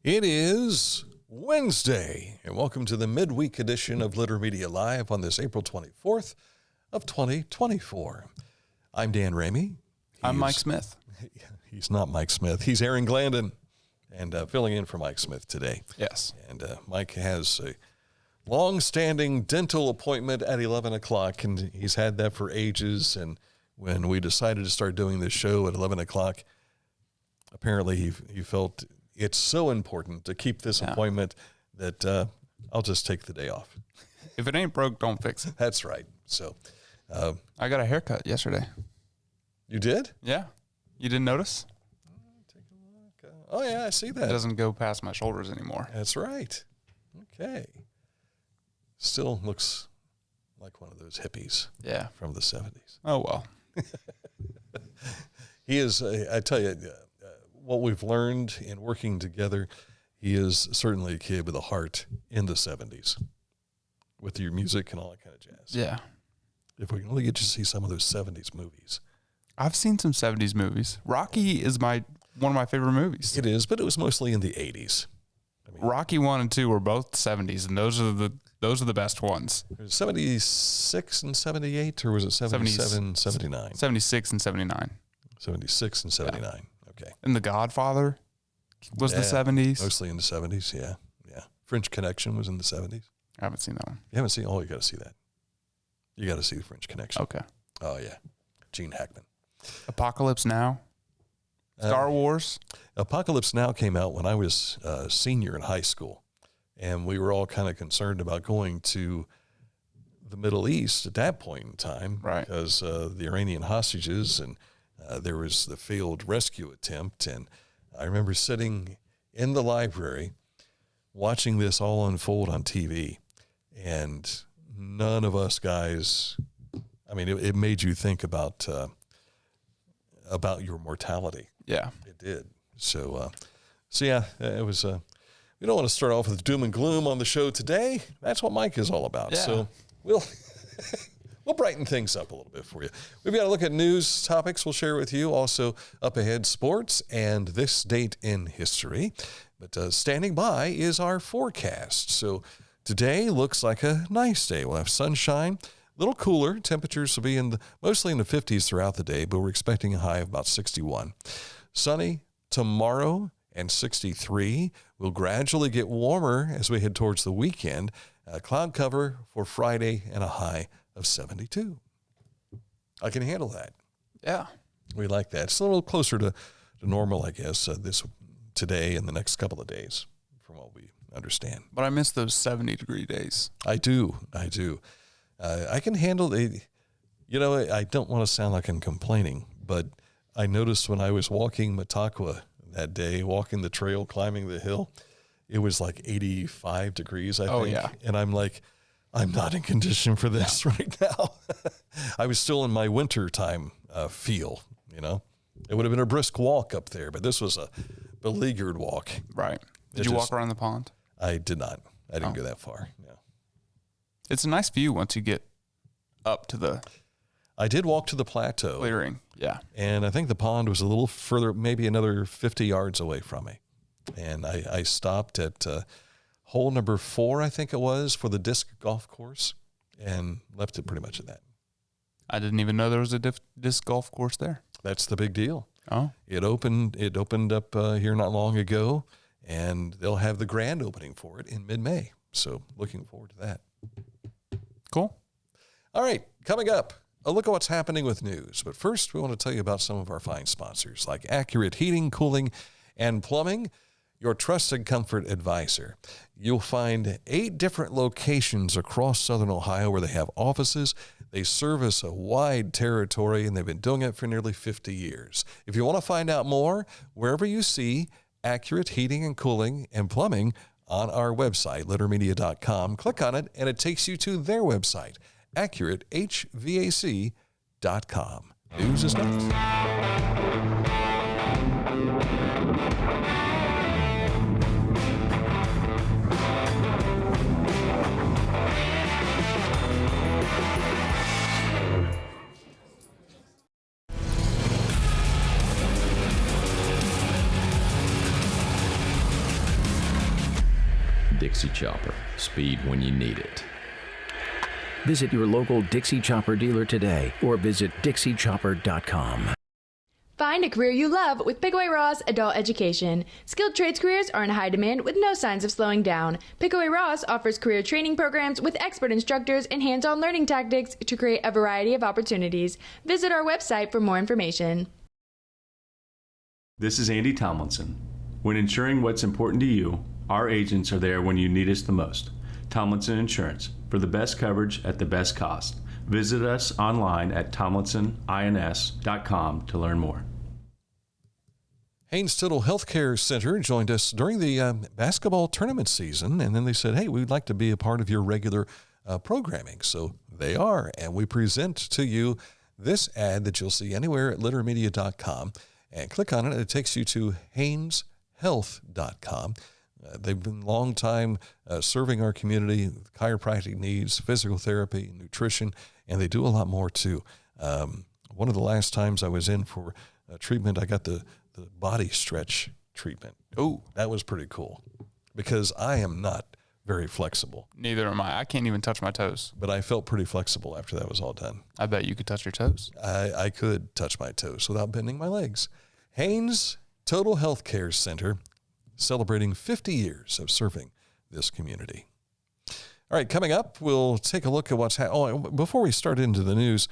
It is Wednesday, and welcome to the midweek edition of Litter Media Live on this April 24th of 2024. I'm Dan Ramey. I'm Mike Smith. He's not Mike Smith. He's Aaron Glandon, and filling in for Mike Smith today. Yes. And Mike has a long-standing dental appointment at 11 o'clock, and he's had that for ages. And when we decided to start doing this show at 11 o'clock, apparently he felt it's so important to keep this appointment that I'll just take the day off. If it ain't broke, don't fix it. That's right. So I got a haircut yesterday. You did? Yeah. You didn't notice? Take a look. Oh, yeah, I see that. It doesn't go past my shoulders anymore. That's right. Okay. Still looks like one of those hippies from the 70s. Oh, well. He is, I tell you, what we've learned in working together, he is certainly a kid with a heart in the 70s with your music and all that kind of jazz. Yeah. If we can only get you to see some of those 70s movies. I've seen some 70s movies. Rocky is one of my favorite movies. It is, but it was mostly in the 80s. I mean, Rocky 1 and 2 were both 70s, and those are the best ones. 76 and 78, or was it 77, 79? 76 and 79. 76 and 79. Yeah. Okay. And The Godfather was the 70s. Mostly in the 70s, yeah. French Connection was in the 70s. I haven't seen that one. You haven't seen? Oh, you got to see that. You got to see the French Connection. Okay. Oh, yeah. Gene Hackman. Apocalypse Now. Star Wars. Apocalypse Now came out when I was a senior in high school, and we were all kind of concerned about going to the Middle East at that point in time, right? Because the Iranian hostages, and there was the failed rescue attempt. And I remember sitting in the library watching this all unfold on TV, and none of us guys, I mean, it made you think about your mortality. Yeah, it did. So yeah, it was. We don't want to start off with doom and gloom on the show today. That's what Mike is all about. Yeah. So we'll brighten things up a little bit for you. We've got to look at news topics we'll share with you. Also up ahead, sports and this date in history. But standing by is our forecast. So today looks like a nice day. We'll have sunshine. A little cooler. Temperatures will be mostly in the 50s throughout the day, but we're expecting a high of about 61. Sunny tomorrow and 63. We'll gradually get warmer as we head towards the weekend. Cloud cover for Friday and a high of 72. I can handle that. Yeah. We like that. It's a little closer to normal, I guess, today and the next couple of days from what we understand. But I miss those 70-degree days. I do. I can handle it. You know, I don't want to sound like I'm complaining, but I noticed when I was walking Mataqua that day, walking the trail, climbing the hill, it was like 85 degrees, I think. Yeah. And I'm like, I'm not in condition for this right now. I was still in my winter time feel, you know. It would have been a brisk walk up there, but this was a beleaguered walk. Right. Did you walk around the pond? I did not. I didn't go that far. No. It's a nice view once you get up to the... I did walk to the plateau. Clearing, yeah. And I think the pond was a little further, maybe another 50 yards away from me. And I stopped at hole number 4, I think it was, for the disc golf course, and left it pretty much at that. I didn't even know there was a disc golf course there. That's the big deal. Oh. It opened up here not long ago, and they'll have the grand opening for it in mid-May. So looking forward to that. Cool. All right, coming up, a look at what's happening with news. But first, we want to tell you about some of our fine sponsors, like Accurate Heating, Cooling, and Plumbing, your trusted comfort advisor. You'll find 8 different locations across Southern Ohio where they have offices. They service a wide territory, and they've been doing it for nearly 50 years. If you want to find out more, wherever you see Accurate Heating and Cooling and Plumbing on our website, littermedia.com, click on it, and it takes you to their website, accuratehvac.com. News is next. Dixie Chopper. Speed when you need it. Visit your local Dixie Chopper dealer today or visit dixiechopper.com. Find a career you love with Pickaway Ross Adult Education. Skilled trades careers are in high demand with no signs of slowing down. Pickaway Ross offers career training programs with expert instructors and hands-on learning tactics to create a variety of opportunities. Visit our website for more information. This is Andy Tomlinson. When ensuring what's important to you, our agents are there when you need us the most. Tomlinson Insurance, for the best coverage at the best cost. Visit us online at tomlinsonins.com to learn more. Haynes Tittle Healthcare Center joined us during the basketball tournament season, and then they said, hey, we'd like to be a part of your regular programming. So they are, and we present to you this ad that you'll see anywhere at littermedia.com, and click on it, and it takes you to hayneshealth.com. They've been a long time serving our community with chiropractic needs, physical therapy, nutrition, and they do a lot more too. One of the last times I was in for treatment, I got the body stretch treatment. Oh, that was pretty cool because I am not very flexible. Neither am I. I can't even touch my toes. But I felt pretty flexible after that was all done. I bet you could touch your toes. I could touch my toes without bending my legs. Haynes Total Healthcare Center, celebrating 50 years of serving this community. All right, coming up, we'll take a look at what's happening. Before we start into the news,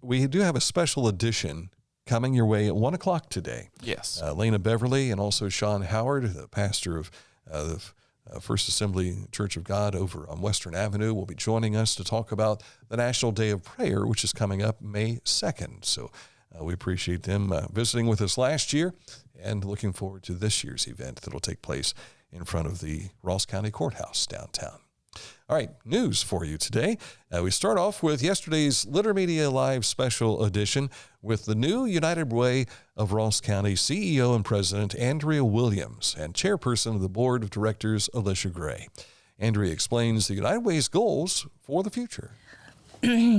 we do have a special edition coming your way at 1 o'clock today. Yes. Lena Beverly and also Sean Howard, the pastor of the First Assembly Church of God over on Western Avenue, will be joining us to talk about the National Day of Prayer, which is coming up May 2nd. So we appreciate them visiting with us last year and looking forward to this year's event that will take place in front of the Ross County Courthouse downtown. All right, news for you today. We start off with yesterday's Litter Media Live special edition with the new United Way of Ross County CEO and President Andrea Williams and Chairperson of the Board of Directors Alicia Gray. Andrea explains the United Way's goals for the future.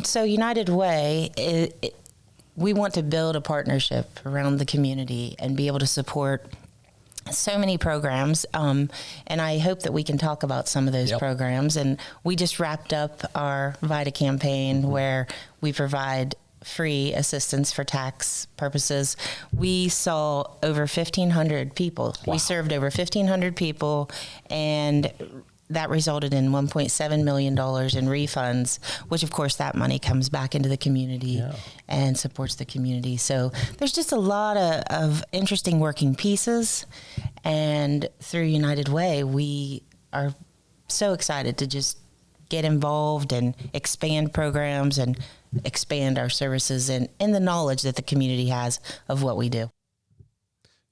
So United Way, we want to build a partnership around the community and be able to support so many programs, and I hope that we can talk about some of those programs. And we just wrapped up our VITA campaign where we provide free assistance for tax purposes. We saw over 1,500 people. Wow. We served over 1,500 people, and that resulted in $1.7 million in refunds, which of course that money comes back into the community and supports the community. So there's just a lot of interesting working pieces. And through United Way, we are so excited to just get involved and expand programs and expand our services and the knowledge that the community has of what we do.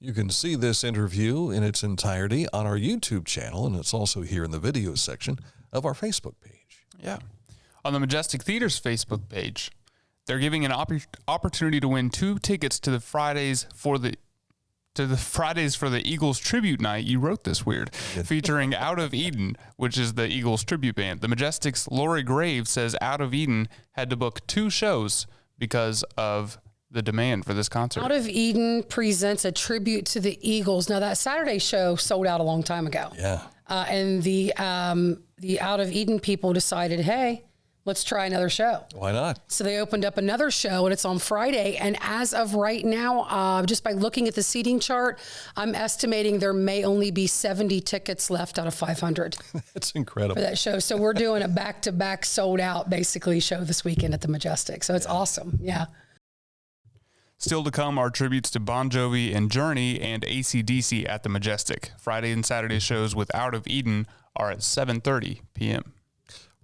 You can see this interview in its entirety on our YouTube channel, and it's also here in the video section of our Facebook page. Yeah. On the Majestic Theater's Facebook page, they're giving an opportunity to win 2 tickets to the Fridays for the Eagles Tribute Night. You wrote this weird. Featuring Out of Eden, which is the Eagles tribute band. The Majestic's Lori Graves says Out of Eden had to book 2 shows because of the demand for this concert. Out of Eden presents a tribute to the Eagles. Now that Saturday show sold out a long time ago. Yeah. And the Out of Eden people decided, hey, let's try another show. Why not? So they opened up another show, and it's on Friday. And as of right now, just by looking at the seating chart, I'm estimating there may only be 70 tickets left out of 500. That's incredible. For that show. So we're doing a back-to-back sold-out, basically, show this weekend at the Majestic. So it's awesome. Yeah. Still to come are tributes to Bon Jovi and Journey and AC/DC at the Majestic. Friday and Saturday shows with Out of Eden are at 7:30 p.m.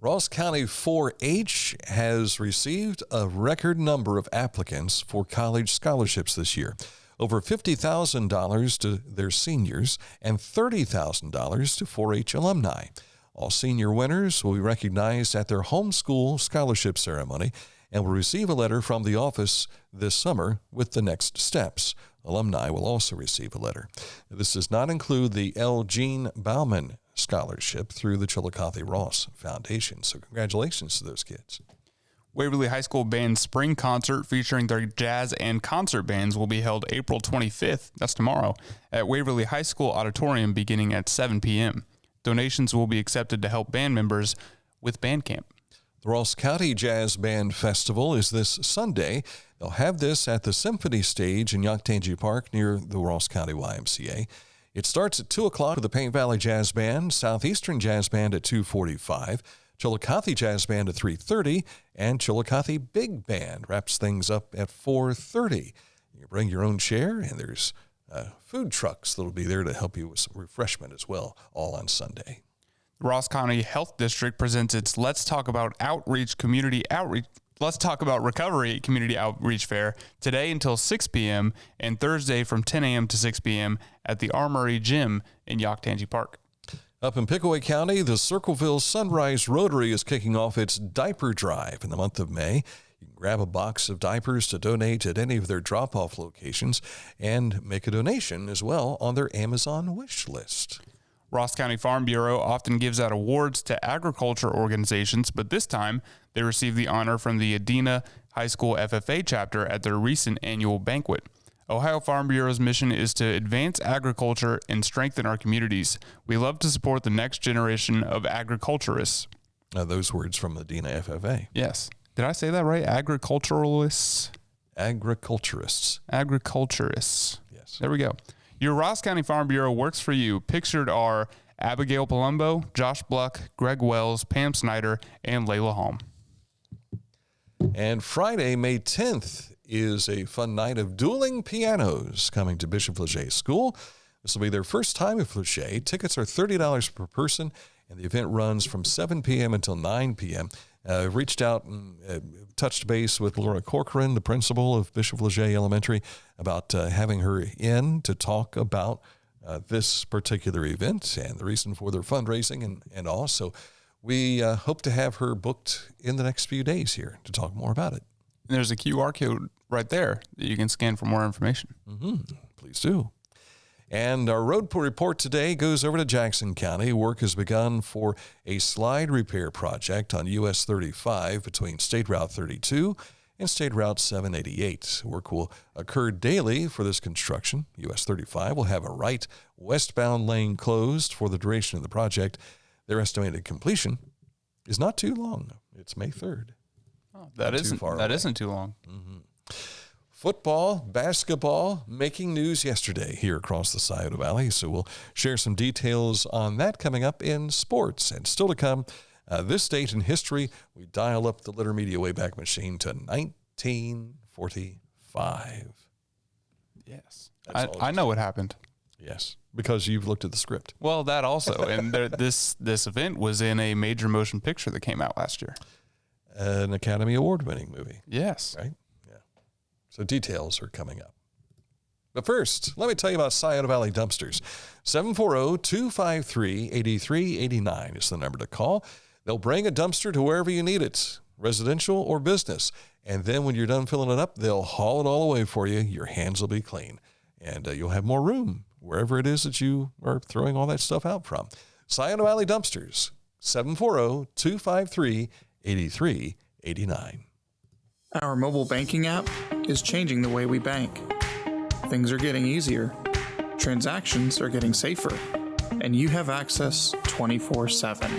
Ross County 4-H has received a record number of applicants for college scholarships this year. Over $50,000 to their seniors and $30,000 to 4-H alumni. All senior winners will be recognized at their homeschool scholarship ceremony and will receive a letter from the office this summer with the next steps. Alumni will also receive a letter. This does not include the L. Gene Bauman Scholarship through the Chillicothe Ross Foundation. So congratulations to those kids. Waverly High School Band's spring concert featuring their jazz and concert bands will be held April 25th, that's tomorrow, at Waverly High School Auditorium beginning at 7 p.m. Donations will be accepted to help band members with band camp. The Ross County Jazz Band Festival is this Sunday. They'll have this at the Symphony Stage in Yoctangi Park near the Ross County YMCA. It starts at 2 o'clock with the Paint Valley Jazz Band, Southeastern Jazz Band at 2:45, Chillicothe Jazz Band at 3:30, and Chillicothe Big Band wraps things up at 4:30. You bring your own chair, and there's food trucks that'll be there to help you with some refreshment as well, all on Sunday. The Ross County Health District presents its Let's Talk About Recovery Community Outreach Fair today until 6 p.m. and Thursday from 10 a.m. to 6 p.m. at the Armory Gym in Yoctangi Park. Up in Pickaway County, the Circleville Sunrise Rotary is kicking off its diaper drive in the month of May. You can grab a box of diapers to donate at any of their drop-off locations and make a donation as well on their Amazon wish list. Ross County Farm Bureau often gives out awards to agriculture organizations, but this time they received the honor from the Adena High School FFA chapter at their recent annual banquet. Ohio Farm Bureau's mission is to advance agriculture and strengthen our communities. We love to support the next generation of agriculturists. Those words from Adena FFA. Yes. Did I say that right? Agriculturalists? Agriculturists. Agriculturists. Yes. There we go. Your Ross County Farm Bureau works for you. Pictured are Abigail Palumbo, Josh Bluck, Greg Wells, Pam Snyder, and Layla Holm. And Friday, May 10th, is a fun night of dueling pianos coming to Bishop Leger School. This will be their first time at Leger. Tickets are $30 per person, and the event runs from 7 p.m. until 9 p.m. Reached out and touched base with Laura Corcoran, the principal of Bishop Leger Elementary, about having her in to talk about this particular event and the reason for their fundraising and all. So we hope to have her booked in the next few days here to talk more about it. And there's a QR code right there that you can scan for more information. Mm-hmm. Please do. And our road report today goes over to Jackson County. Work has begun for a slide repair project on US 35 between State Route 32 and State Route 788. Work will occur daily for this construction. US 35 will have a right westbound lane closed for the duration of the project. Their estimated completion is not too long. It's May 3rd. Oh, that isn't too long. Mm-hmm. Football, basketball, making news yesterday here across the Scioto Valley. So we'll share some details on that coming up in sports. And still to come, this date in history, we dial up the Litter Media Wayback Machine to 1945. Yes. I know what happened. Yes, because you've looked at the script. Well, that also. And this event was in a major motion picture that came out last year. An Academy Award-winning movie. Yes. Right? So details are coming up. But first, let me tell you about Scioto Valley Dumpsters. 740-253-8389 is the number to call. They'll bring a dumpster to wherever you need it, residential or business. And then when you're done filling it up, they'll haul it all away for you. Your hands will be clean. And you'll have more room wherever it is that you are throwing all that stuff out from. Scioto Valley Dumpsters, 740-253-8389. Our mobile banking app is changing the way we bank. Things are getting easier, transactions are getting safer, and you have access 24/7.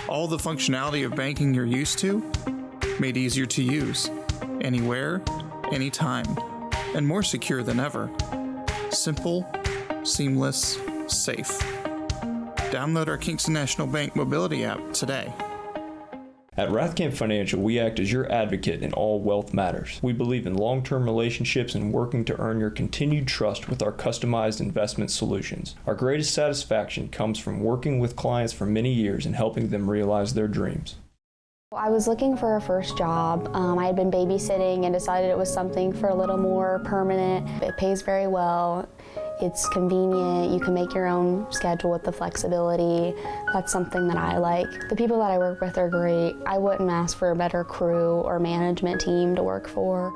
All the functionality of banking you're used to, made easier to use, anywhere, anytime, and more secure than ever. Simple, seamless, safe. Download our Kingston National Bank mobility app today. At Rathkamp Financial, we act as your advocate in all wealth matters. We believe in long-term relationships and working to earn your continued trust with our customized investment solutions. Our greatest satisfaction comes from working with clients for many years and helping them realize their dreams. I was looking for a first job. I had been babysitting and decided it was something for a little more permanent. It pays very well. It's convenient. You can make your own schedule with the flexibility. That's something that I like. The people that I work with are great. I wouldn't ask for a better crew or management team to work for.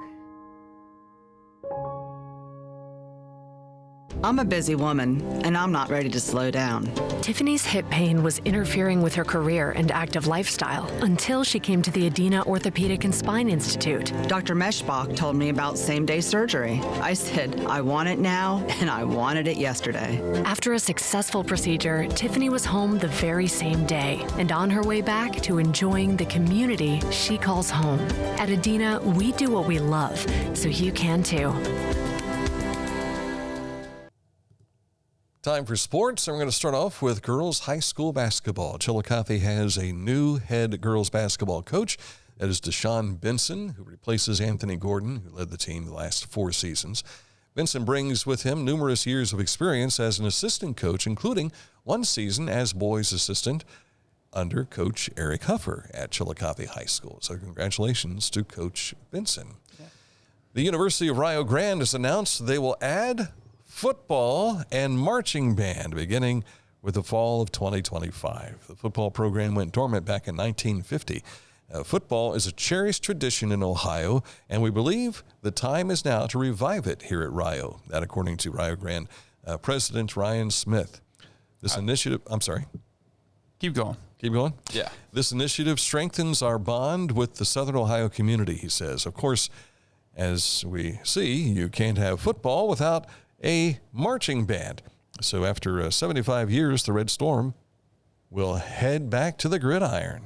I'm a busy woman, and I'm not ready to slow down. Tiffany's hip pain was interfering with her career and active lifestyle until she came to the Adina Orthopedic and Spine Institute. Dr. Meshbach told me about same-day surgery. I said, I want it now, and I wanted it yesterday. After a successful procedure, Tiffany was home the very same day and on her way back to enjoying the community she calls home. At Adina, we do what we love, so you can too. Time for sports, and we're going to start off with girls high school basketball. Chillicothe has a new head girls basketball coach. That is Deshaun Benson, who replaces Anthony Gordon, who led the team the last 4 seasons. Benson brings with him numerous years of experience as an assistant coach, including 1 season as boys assistant under Coach Eric Huffer at Chillicothe High School. So congratulations to Coach Benson. Yeah. The University of Rio Grande has announced they will add football and marching band beginning with the fall of 2025. The football program went dormant back in 1950. Football is a cherished tradition in Ohio, and we believe the time is now to revive it here at Rio. That according to Rio Grande President Ryan Smith. This initiative, I'm sorry. Keep going. Keep going? Yeah. This initiative strengthens our bond with the Southern Ohio community, he says. Of course, as we see, you can't have football without a marching band. So after 75 years, the Red Storm will head back to the gridiron.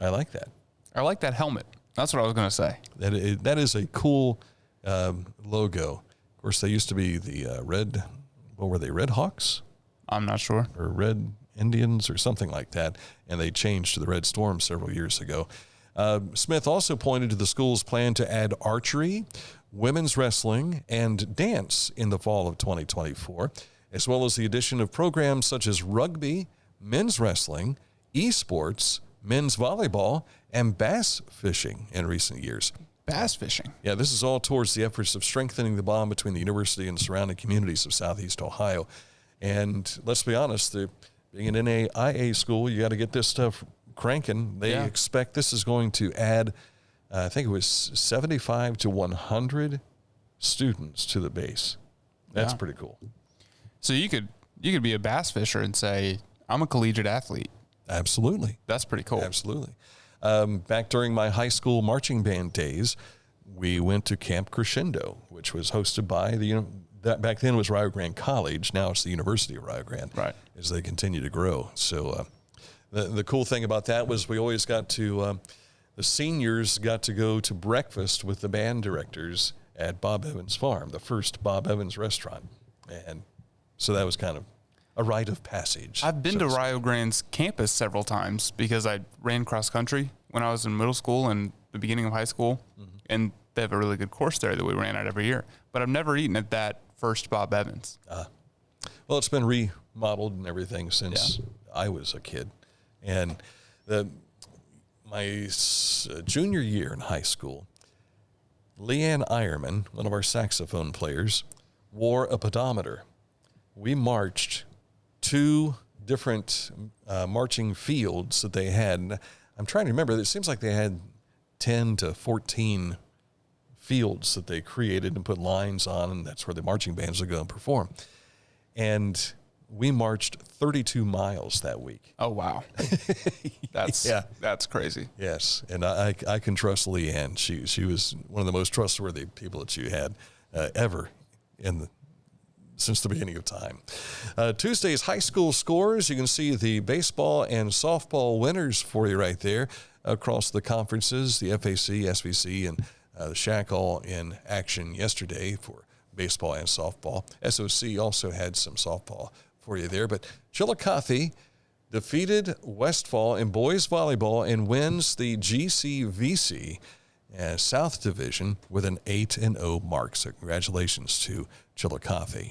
I like that. I like that helmet. That's what I was going to say. That is a cool logo. Of course, they used to be the Red, what were they, Red Hawks? I'm not sure. Or Red Indians or something like that. And they changed to the Red Storm several years ago. Smith also pointed to the school's plan to add archery, women's wrestling, and dance in the fall of 2024, as well as the addition of programs such as rugby, men's wrestling, esports, men's volleyball, and bass fishing in recent years. Bass fishing? Yeah, this is all towards the efforts of strengthening the bond between the university and surrounding communities of Southeast Ohio. And let's be honest, being an NAIA school, you got to get this stuff cranking. They expect this is going to add, I think it was 75 to 100 students to the base. That's pretty cool. So you could be a bass fisher and say, I'm a collegiate athlete. Absolutely. That's pretty cool. Absolutely. Back during my high school marching band days, we went to Camp Crescendo, which was hosted by that back then was Rio Grande College. Now it's the University of Rio Grande. Right. As they continue to grow. So the cool thing about that was we always got to, the seniors got to go to breakfast with the band directors at Bob Evans Farm, the first Bob Evans restaurant. And so that was kind of a rite of passage. I've been to Rio Grande's campus several times because I ran cross country when I was in middle school and the beginning of high school. Mm-hmm. And they have a really good course there that we ran at every year. But I've never eaten at that first Bob Evans. Well, it's been remodeled and everything since I was a kid. And my junior year in high school, Leanne Eierman, one of our saxophone players, wore a pedometer. We marched 2 different marching fields that they had. And I'm trying to remember. It seems like they had 10 to 14 fields that they created and put lines on, and that's where the marching bands would go and perform. And we marched 32 miles that week. Oh, wow. That's crazy. Yes, and I can trust Leanne. She was one of the most trustworthy people that you had ever since the beginning of time. Tuesday's high school scores. You can see the baseball and softball winners for you right there across the conferences, the FAC, SVC, and the SHAC all in action yesterday for baseball and softball. SOC also had some softball for you there. But Chillicothe defeated Westfall in boys volleyball and wins the GCVC South Division with an 8-0 mark. So congratulations to Chillicothe.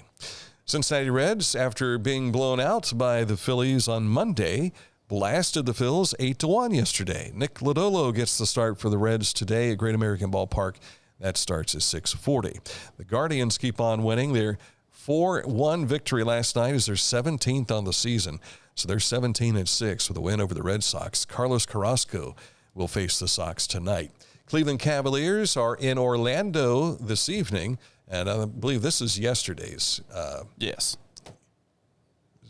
Cincinnati Reds, after being blown out by the Phillies on Monday, blasted the Phils 8-1 yesterday. Nick Lodolo gets the start for the Reds today at Great American Ballpark. That starts at 6:40. The Guardians keep on winning. Their 4-1 victory last night is their 17th on the season. So they're 17-6 with a win over the Red Sox. Carlos Carrasco will face the Sox tonight. Cleveland Cavaliers are in Orlando this evening And I believe this is yesterday's. Yes.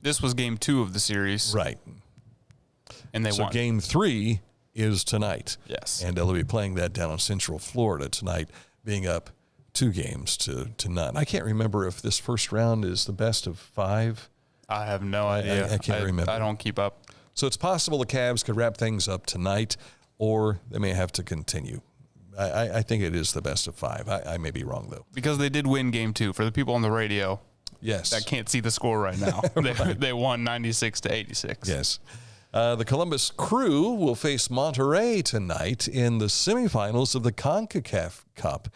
This was game 2 of the series. Right. And they so won. Game 3 is tonight. Yes. And they'll be playing that down in Central Florida tonight, being up 2 games to none. I can't remember if this first round is the best of 5. I have no idea. I can't remember. I don't keep up. So it's possible the Cavs could wrap things up tonight, or they may have to continue. I think it is the best of 5. I may be wrong, though. Because they did win game 2. For the people on the radio yes, that can't see the score right now, they won 96-86. Yes. The Columbus Crew will face Monterrey tonight in the semifinals of the CONCACAF Cup.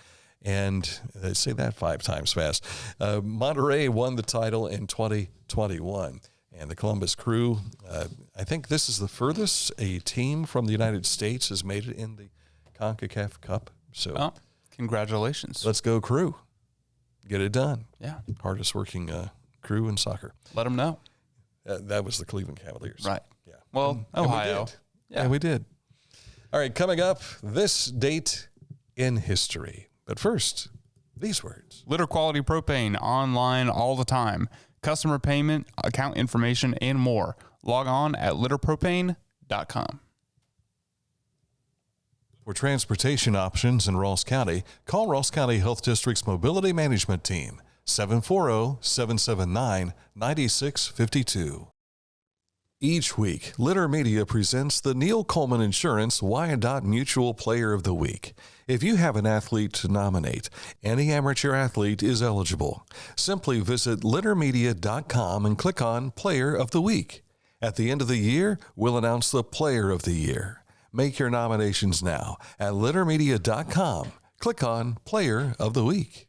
And say that 5 times fast. Monterrey won the title in 2021. And the Columbus Crew, I think this is the furthest a team from the United States has made it in the CONCACAF Cup. So, congratulations. Let's go, Crew. Get it done. Yeah. Hardest working crew in soccer. Let them know. That was the Cleveland Cavaliers. Right. Yeah. Well, Ohio. Yeah, we did. All right, coming up, this date in history. But first, these words. Litter Quality Propane, online all the time. Customer payment, account information, and more. Log on at litterpropane.com. For transportation options in Ross County, call Ross County Health District's Mobility Management Team, 740-779-9652. Each week, Litter Media presents the Neil Coleman Insurance Wyandotte Mutual Player of the Week. If you have an athlete to nominate, any amateur athlete is eligible. Simply visit littermedia.com and click on Player of the Week. At the end of the year, we'll announce the Player of the Year. Make your nominations now at littermedia.com. Click on Player of the Week.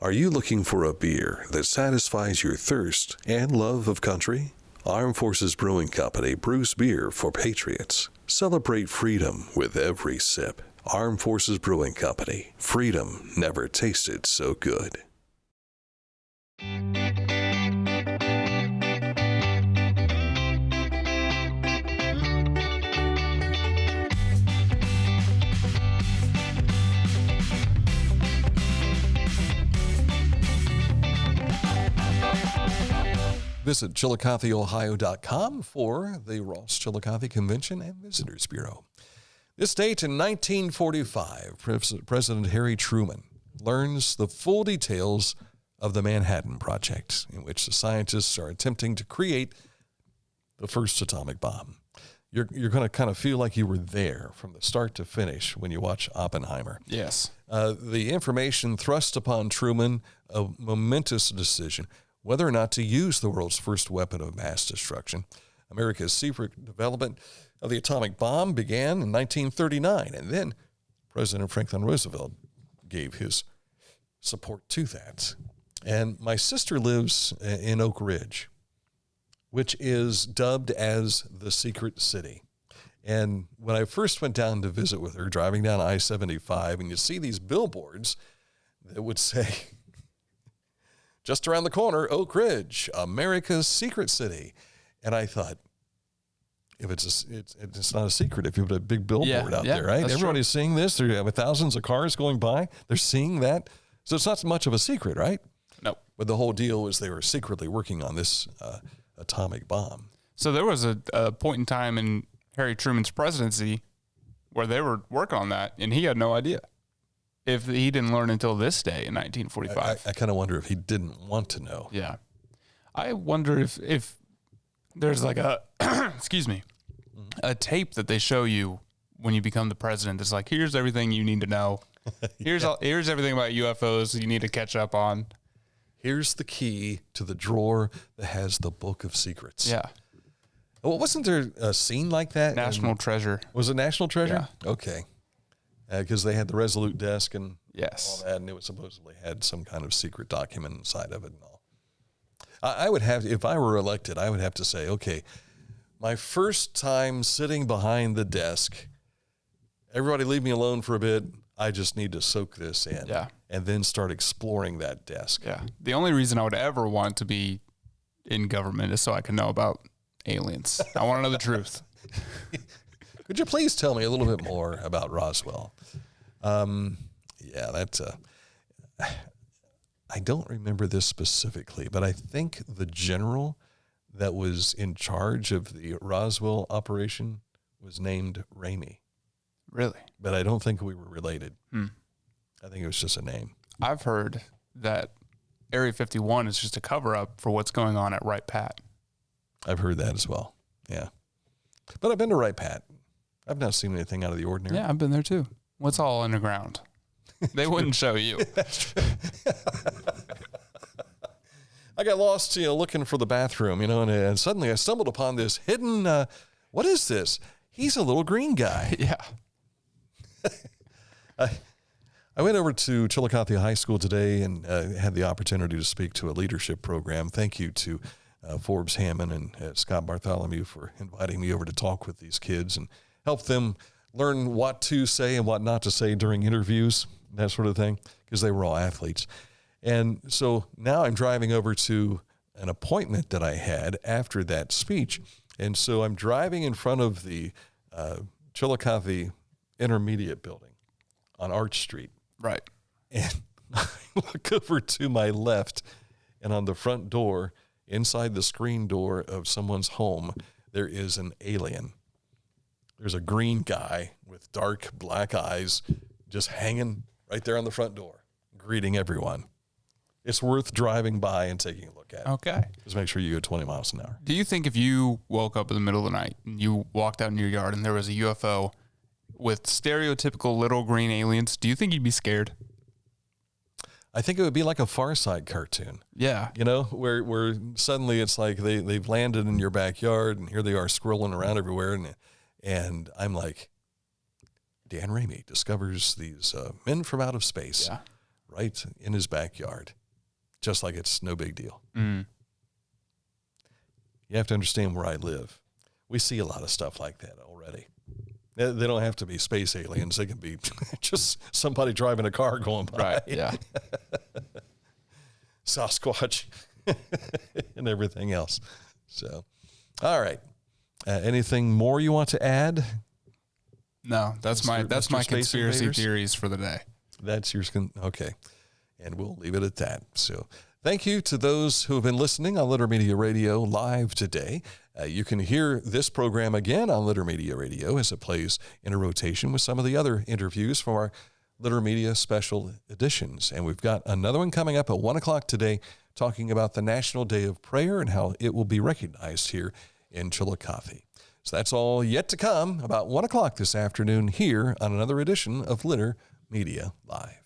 Are you looking for a beer that satisfies your thirst and love of country? Armed Forces Brewing Company brews beer for patriots. Celebrate freedom with every sip. Armed Forces Brewing Company. Freedom never tasted so good. Visit ChillicotheOhio.com for the Ross Chillicothe Convention and Visitors Bureau. This date in 1945, President Harry Truman learns the full details of the Manhattan Project, in which the scientists are attempting to create the first atomic bomb. You're going to kind of feel like you were there from the start to finish when you watch Oppenheimer. Yes. The information thrust upon Truman a momentous decision whether or not to use the world's first weapon of mass destruction. America's secret development of the atomic bomb began in 1939, and then President Franklin Roosevelt gave his support to that. And my sister lives in Oak Ridge, which is dubbed as the Secret City. And when I first went down to visit with her, driving down I-75, and you see these billboards that would say, just around the corner, Oak Ridge, America's Secret City. And I thought, if it's not a secret if you put a big billboard out there, right? Everybody's seeing this. There are thousands of cars going by. They're seeing that. So it's not so much of a secret, right? No. But the whole deal was they were secretly working on this atomic bomb. So there was a point in time in Harry Truman's presidency where they were working on that, and he had no idea. If he didn't learn until this day in 1945. I kind of wonder if he didn't want to know. Yeah. I wonder if there's like a, excuse me, a tape that they show you when you become the president. It's like, here's everything you need to know. Here's everything about UFOs you need to catch up on. Here's the key to the drawer that has the book of secrets. Yeah. Well, wasn't there a scene like that? National Treasure. Was it National Treasure? Yeah. Okay. Because they had the Resolute desk and yes, all that, and it was supposedly had some kind of secret document inside of it and all. I would have, if I were elected, I would have to say, okay, my first time sitting behind the desk, everybody leave me alone for a bit. I just need to soak this in. Yeah. And then start exploring that desk. Yeah. The only reason I would ever want to be in government is so I can know about aliens. I want to know the truth. Could you please tell me a little bit more about Roswell? Yeah, that's I don't remember this specifically, but I think the general that was in charge of the Roswell operation was named Ramey. Really? But I don't think we were related. I think it was just a name. I've heard that Area 51 is just a cover-up for what's going on at Wright Pat. I've heard that as well. Yeah. But I've been to Wright Pat. I've not seen anything out of the ordinary. Yeah, I've been there too. What's all underground? They wouldn't show you. That's true. I got lost, looking for the bathroom, and suddenly I stumbled upon this hidden, what is this? He's a little green guy. Yeah. I went over to Chillicothe High School today and had the opportunity to speak to a leadership program. Thank you to Forbes Hammond and Scott Bartholomew for inviting me over to talk with these kids and help them learn what to say and what not to say during interviews, that sort of thing, because they were all athletes. And so now I'm driving over to an appointment that I had after that speech. And so I'm driving in front of the Chillicothe Intermediate building on Arch Street. Right. And I look over to my left, and on the front door, inside the screen door of someone's home, there is an alien. There's a green guy with dark black eyes just hanging right there on the front door, greeting everyone. It's worth driving by and taking a look at. Okay. Just make sure you go 20 miles an hour. Do you think if you woke up in the middle of the night and you walked out in your yard and there was a UFO with stereotypical little green aliens, do you think you'd be scared? I think it would be like a Far Side cartoon. Yeah. Where suddenly it's like they've landed in your backyard and here they are scrolling around everywhere. And I'm like, Dan Ramey discovers these men from out of space right in his backyard, just like it's no big deal. Mm. You have to understand where I live. We see a lot of stuff like that already. They don't have to be space aliens. They can be just somebody driving a car going by. Right, yeah. Sasquatch and everything else. So, all right. Anything more you want to add? No, that's my conspiracy theories for the day. That's yours. Okay. And we'll leave it at that. So thank you to those who have been listening on Litter Media Radio live today. You can hear this program again on Litter Media Radio as it plays in a rotation with some of the other interviews from our Litter Media special editions. And we've got another one coming up at 1 o'clock today talking about the National Day of Prayer and how it will be recognized here in Chillicothe. So that's all yet to come about 1 o'clock this afternoon here on another edition of Litter Media Live.